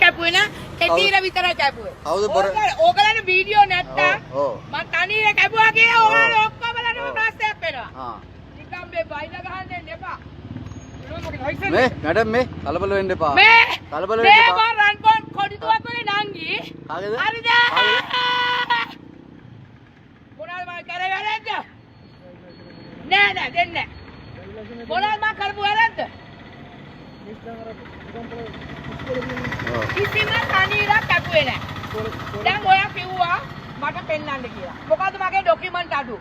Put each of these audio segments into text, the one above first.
කැපුවේ නා කෙටීර විතරයි කැපුවේ. කවුද බොර? ඕගලන්ට වීඩියෝ නැත්තම් ඔව්. මම තනියම කැපුවා කියලා ඕගලන්ට ඔක්කොමලට ප්‍රශ්නයක් වෙනවා. ආ. නිකම් මේ බයිලා ගහන්න දෙන්න එපා. මේ මැඩම් මේ කලබල වෙන්න එපා. මේ කලබල වෙන්න එපා. මේ රන් පොන් කොඩිතුවක් වගේ නංගි. කාගේද? හරිද? මොනවද මම කරේ වැරද්ද? නෑ නෑ දෙන්නේ නෑ. මොනවද මම කරපු වැරද්ද? කිසිම තනීරක් කැපුවේ නෑ. දැන් ඔයා කිව්වා මට පෙන්නන්න කියලා. මොකද්ද මගේ ડોකියුමන්ට් අඩු?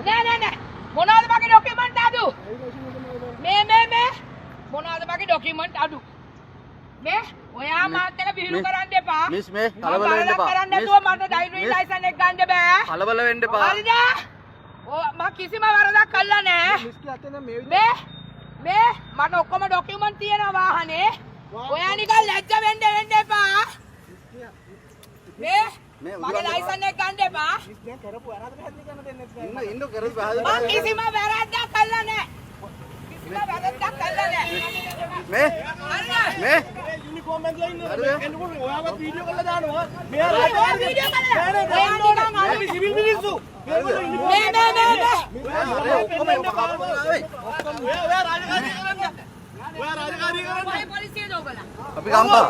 නෑ නෑ නෑ. මොනවද මගේ ડોකියුමන්ට් අඩු? මේ මොනවද මගේ ડોකියුමන්ට් අඩු? මේ ඔයා මාත් එක්ක විහිළු කරන්න එපා. මිස් මේ කලබල වෙන්න එපා. කරන්න නැතුව මට ඩ්‍රයිවිං ලයිසන් එක ගන්න බෑ. කලබල වෙන්න එපා. හරිද? මම කිසිම වරදක් කළා නෑ. මේ මට ඔක්කොම ડોකියුමන්ට් තියෙනවා වාහනේ. ඔයා නිකන් ලැජ්ජ වෙන්න එපා. මේ මගේ ලයිසන් එක ගන්න එපා. ඉන්න කරපු පැහැදිලි මම කිසිම වැරද්දක් කළා නෑ. කිසිම වැරද්දක් කළා නෑ. මේ මේ යුනිෆෝම් එකලා ඉන්නවා. එන්නකොට ඔයාවත් වීඩියෝ කරලා දානවා. මෙයා වීඩියෝ කරලා. ඔයා නිකන් අපි සිවිල් මිනිස්සු. මේ ඔයා රාජකාරී කරන්න. ඔයා රාජකාරී කරන්න. පොලිසියද ඔයගොල්ලෝ? අපි ගම්පා.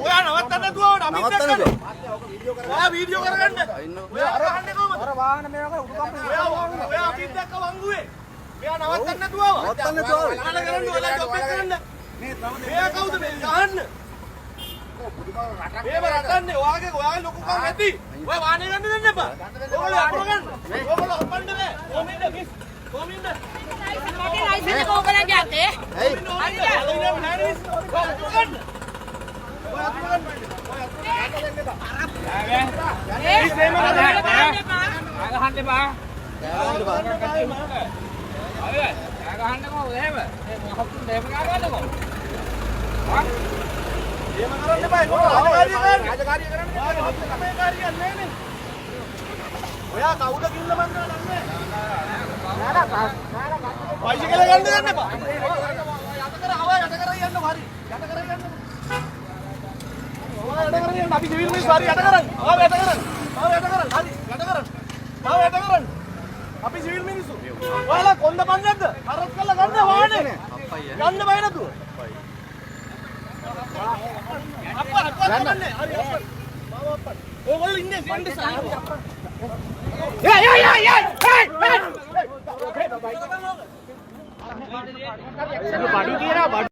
ඔයා නවත්තන්න නැතුව අමිත් එක්ක. ඔයා වීඩියෝ කරගන්න. ඔයා අරහන්නේ කොහමද? අර වාහන මේවා කර උඩ කම්පිය. ඔයා අමිත් එක්ක වංගුවේ. මෙයා නවත්තන්න නැතුව. නවත්තන්න නැතුව. අහල කරන්න ඔයාලා ජොබ් එක කරන්න. මෙයා කවුද මේ ගහන්න? මේව රටන්නේ ඔයාගේ ලොකුකම් ඇති. ඔය වාහනේ ගන්න දෙන්න එපා. ඔයගොල්ලෝ අකුර ගන්න. ඔයගොල්ලෝ අපන්න බෑ. කොමින්ද මිස්? කොමින්ද? මගේ ලයිසන් එක ඕගලන්ගේ අතේ. ඇයි? හරිද? ඔය අකුර ගන්න. ඔය අකුර ගන්න. ගහන්න එපා. එහෙම කරන්න එපා. රාජකාරී කරන්න. රාජකාරී කරන්නේ නේ. ඔයා කවුද කිල්ල මන්දා දන්නේ? බයිසිකල ගන්න දෙන්න එපා. යට කර යන්න හරි. යට කර යන්න. අපි සිවිල් මිනිස්සු හරි යට කරන්න. ආව යට කරන්න. හරි යට කරන්න. අපි සිවිල් මිනිස්සු. ඔයාලා කොන්ද පන්නේද? හරස් කරලා ගන්න වාහනේ. ගන්න බය නතුව. අප්පා ගන්නනේ. හරි අප්පා. මාව අප්පා. ඕගොල්ලෝ ඉන්නේ සෙන්ඩ් සාහි. බඩු කියනවා බඩු.